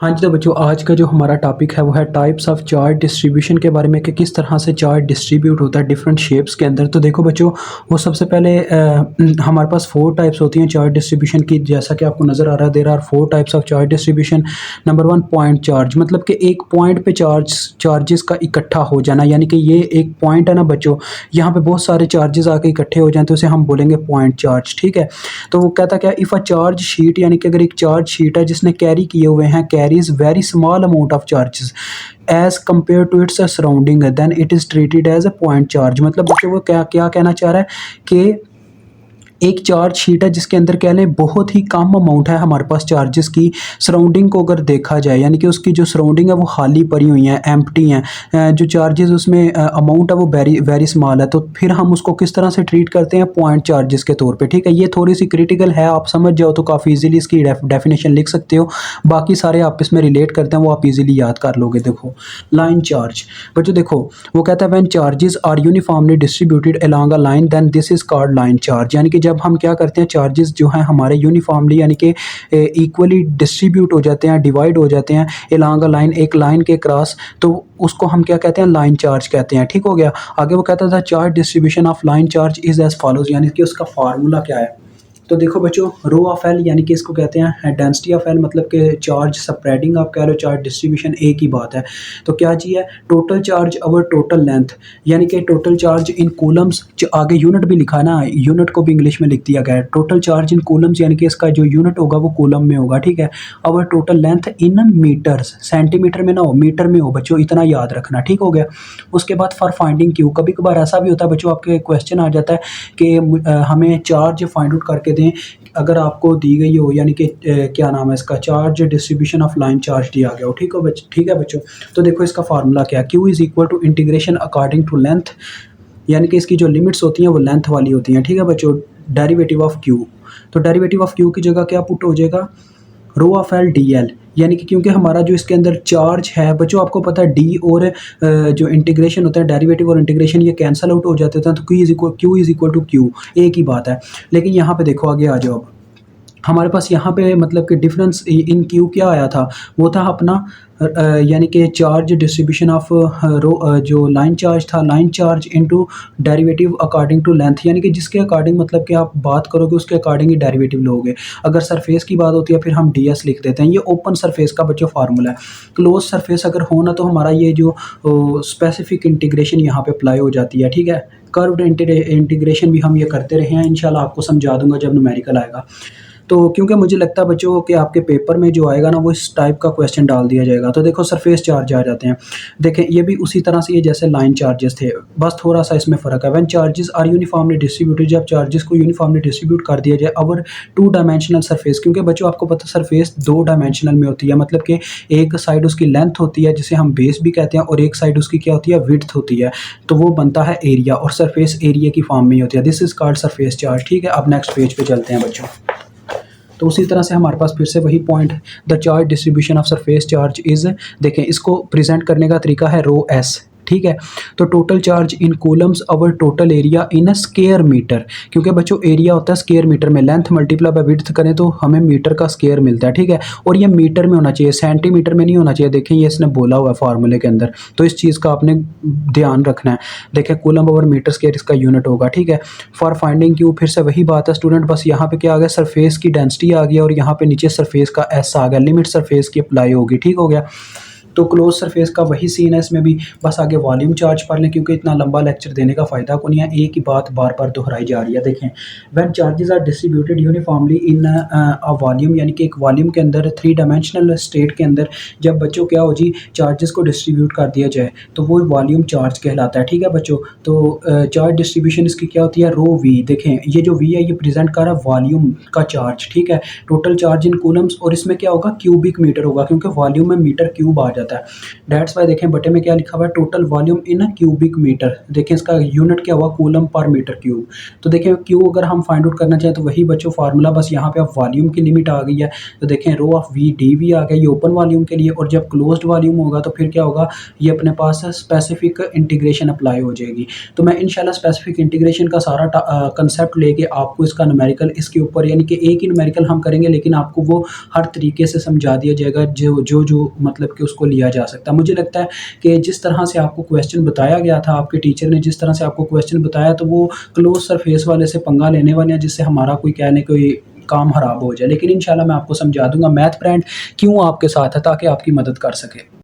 हाँ जी, तो बच्चों आज का जो हमारा टॉपिक है वो है टाइप्स ऑफ चार्ट डिस्ट्रीब्यूशन के बारे में कि किस तरह से चार्ट डिस्ट्रीब्यूट होता है डिफरेंट शेप्स के अंदर। तो देखो बच्चों, वो सबसे पहले हमारे पास 4 टाइप्स होती हैं चार्ट डिस्ट्रीब्यूशन की, जैसा कि आपको नज़र आ रहा है there are 4 types of charge distribution. Number 1 point charge, मतलब कि एक पॉइंट पे चार्जेस का इकट्ठा हो जाना, यानी कि ये एक पॉइंट है ना बच्चों, यहाँ पे बहुत सारे चार्जेस आके इकट्ठे हो जाएँ तो उसे हम बोलेंगे पॉइंट चार्ज। ठीक है, तो वो कहता क्या, इफ़ अ चार्ज शीट, यानी कि अगर एक चार्ज शीट है जिसने कैरी किए हुए हैं, carries very small amount of charges as compare to its surrounding, then it is treated as a point charge. मतलब बच्चों वो क्या क्या कहना चाह रहा है कि एक चार्ज शीट है जिसके अंदर कह लें बहुत ही कम अमाउंट है हमारे पास चार्जेस की, सराउंडिंग को अगर देखा जाए, यानी कि उसकी जो सराउंडिंग है वो खाली पड़ी हुई हैं, एम्प्टी हैं, जो चार्जेस उसमें अमाउंट है वो वेरी वेरी स्मॉल है, तो फिर हम उसको किस तरह से ट्रीट करते हैं, पॉइंट चार्जेस के तौर पे। ठीक है, ये थोड़ी सी क्रिटिकल है, आप समझ जाओ तो काफ़ी इजीली इसकी डेफिनेशन लिख सकते हो, बाकी सारे आप इसमें रिलेट करते हैं वो आप इजीली याद कर लोगे। देखो लाइन चार्ज, बच्चों देखो वो कहता है when charges are uniformly distributed along a line then this is called line charge, यानी कि जब हम क्या करते हैं, चार्जेस जो हैं हमारे यूनिफॉर्मली यानी कि इक्वली डिस्ट्रीब्यूट हो जाते हैं, डिवाइड हो जाते हैं अलोंग अ लाइन, एक लाइन के क्रॉस, तो उसको हम क्या कहते हैं, लाइन चार्ज कहते हैं। ठीक हो गया। आगे वो कहता था charge distribution of line charge is as follows, यानी कि उसका फार्मूला क्या है। तो देखो बच्चों, रो ऑफ एल, यानी कि इसको कहते हैं डेंसिटी ऑफ एल, मतलब कि चार्ज स्प्रेडिंग आप कह लो, चार्ज डिस्ट्रीब्यूशन एक ही बात है। तो क्या जी है, total charge over total length, यानी कि टोटल चार्ज इन कूलम्स, आगे यूनिट भी लिखा है ना, यूनिट को भी इंग्लिश में लिख दिया गया है, टोटल चार्ज इन कूलम्स, यानी कि इसका जो यूनिट होगा वो कूलम में होगा। ठीक है, over total length in metres, centimetre में ना हो, मीटर में हो बच्चों, इतना याद रखना। ठीक हो गया। उसके बाद फॉर फाइंडिंग क्यू, कभी कभार ऐसा भी होता है बच्चों, आपके क्वेश्चन आ जाता है कि हमें चार्ज फाइंड आउट करके दें अगर आपको दी गई हो, यानी कि क्या नाम है इसका, charge distribution of line charge दिया गया हो। ठीक है बच्चों, तो देखो इसका फार्मूला क्या है, Q is equal to integration according to length, यानी कि इसकी जो लिमिट्स होती हैं वो लेंथ वाली होती हैं। ठीक है बच्चों, डेरिवेटिव ऑफ क्यू, तो डेरिवेटिव ऑफ क्यू की जगह क्या पुट हो जाएगा, rho of L D L, यानी कि क्योंकि हमारा जो इसके अंदर चार्ज है बच्चों, आपको पता है डी और जो इंटीग्रेशन होता है, डेरिवेटिव और इंटीग्रेशन ये कैंसल आउट हो जाते हैं, तो Q is equal to Q, एक ही बात है। लेकिन यहाँ पे देखो, आगे आ जाओ, अब हमारे पास यहाँ पे मतलब कि डिफरेंस इन क्यू क्या आया था, वो था अपना यानी कि चार्ज डिस्ट्रीब्यूशन ऑफ जो लाइन चार्ज था, line charge into derivative according to length, यानी कि जिसके अकॉर्डिंग मतलब कि आप बात करोगे उसके अकॉर्डिंग ही डेरिवेटिव लोगे। अगर सरफेस की बात होती है फिर हम ds लिख देते हैं, ये ओपन सरफेस का बच्चों फार्मूला है। क्लोज सरफेस अगर हो ना तो हमारा ये जो स्पेसिफिक इंटीग्रेशन यहाँ पे अप्लाई हो जाती है। ठीक है, कर्व्ड इंटीग्रेशन भी हम ये करते रहे हैं, इंशाल्लाह आपको समझा दूंगा जब न्यूमेरिकल आएगा। तो क्योंकि मुझे लगता है बच्चों कि आपके पेपर में जो आएगा ना वो इस टाइप का क्वेश्चन डाल दिया जाएगा। तो देखो सरफेस चार्ज आ जाते हैं, देखें ये भी उसी तरह से ये जैसे लाइन चार्जेस थे, बस थोड़ा सा इसमें फ़र्क है। When charges are uniformly distributed, जब चार्जेस को यूनिफॉर्मली डिस्ट्रीब्यूट कर दिया जाए अवर टू डायमेंशनल सरफेस, क्योंकि बच्चों आपको पता सरफेस 2 डायमेंशनल में होती है, मतलब कि एक साइड उसकी लेंथ होती है जिसे हम बेस भी कहते हैं, और एक साइड उसकी क्या होती है, विड्थ होती है, तो वो बनता है एरिया, और सरफेस एरिया की फॉर्म में होती है। This is called surface charge. ठीक है, अब नेक्स्ट पेज पे चलते हैं बच्चों। तो उसी तरह से हमारे पास फिर से वही point, the charge distribution of surface charge is, देखें इसको प्रेजेंट करने का तरीका है रो एस। ठीक है, तो total charge in coulombs over total area in a square metre, क्योंकि बच्चों एरिया होता है स्क्वायर मीटर में, लेंथ मल्टीप्लाई बाय विड्थ करें तो हमें मीटर का स्क्वायर मिलता है। ठीक है, और ये मीटर में होना चाहिए, सेंटीमीटर में नहीं होना चाहिए। देखें ये इसने बोला हुआ है फार्मूले के अंदर, तो इस चीज़ का आपने ध्यान रखना है। देखें कूलम ओवर मीटर स्क्वायर इसका यूनिट होगा। ठीक है, फॉर फाइंडिंग क्यू फिर से वही बात है स्टूडेंट, बस यहाँ पे क्या आ गया, सरफेस की डेंसिटी आ गया और यहाँ पे नीचे सरफेस का एस आ गया, लिमिट सरफेस की अप्लाई होगी। ठीक हो गया, तो क्लोज सरफेस का वही सीन है इसमें भी, बस आगे वॉल्यूम चार्ज पढ़ लें क्योंकि इतना लंबा लेक्चर देने का फ़ायदा को नहीं है, एक ही बात बार बार दोहराई जा रही है। देखें when charges are distributed uniformly in a volume, यानी कि एक वॉल्यूम के अंदर 3 डायमेंशनल स्टेट के अंदर जब बच्चों क्या हो जी, चार्जेस को डिस्ट्रीब्यूट कर दिया जाए तो वो वॉल्यूम चार्ज कहलाता है। ठीक है बच्चों, तो चार्ज डिस्ट्रीब्यूशन इसकी क्या होती है, रो वी। देखें ये जो वी है ये प्रेजेंट कर रहा है वॉल्यूम का चार्ज। ठीक है, टोटल चार्ज इन कूलम्स, और इसमें क्या होगा, क्यूबिक मीटर होगा, क्योंकि वॉल्यूम में मीटर क्यूब आ जाता होता है। दैट्स वाई देखें बटे में क्या लिखा हुआ है, total volume in cubic metre. देखें इसका यूनिट क्या हुआ, कूलम पर मीटर क्यूब। तो देखें क्यू अगर हम फाइंड आउट करना चाहें तो वही बच्चों फार्मूला, बस यहाँ पे अब वॉल्यूम की लिमिट आ गई है। तो देखें row of V D V आ गया, ये ओपन वॉल्यूम के लिए, और जब क्लोज्ड वॉल्यूम होगा तो फिर क्या होगा, ये अपने पास स्पेसिफिक इंटीग्रेशन अप्लाई हो जाएगी। तो मैं इंशाल्लाह स्पेसिफिक इंटीग्रेशन का सारा कंसेप्ट लेके आपको इसका न्यूमेरिकल इसके ऊपर, यानी कि एक ही न्यूमेरिकल हम करेंगे लेकिन आपको वो हर तरीके से समझा दिया जाएगा जो मतलब कि उसको लिया जा सकता है। मुझे लगता है कि जिस तरह से आपको क्वेश्चन बताया गया था, आपके टीचर ने जिस तरह से आपको क्वेश्चन बताया, तो वो क्लोज सरफेस वाले से पंगा लेने वाले हैं, जिससे हमारा कोई कहने कोई काम खराब हो जाए। लेकिन इंशाल्लाह मैं आपको समझा दूंगा मैथ फ्रेंड क्यों आपके साथ है, ताकि आपकी मदद कर सके।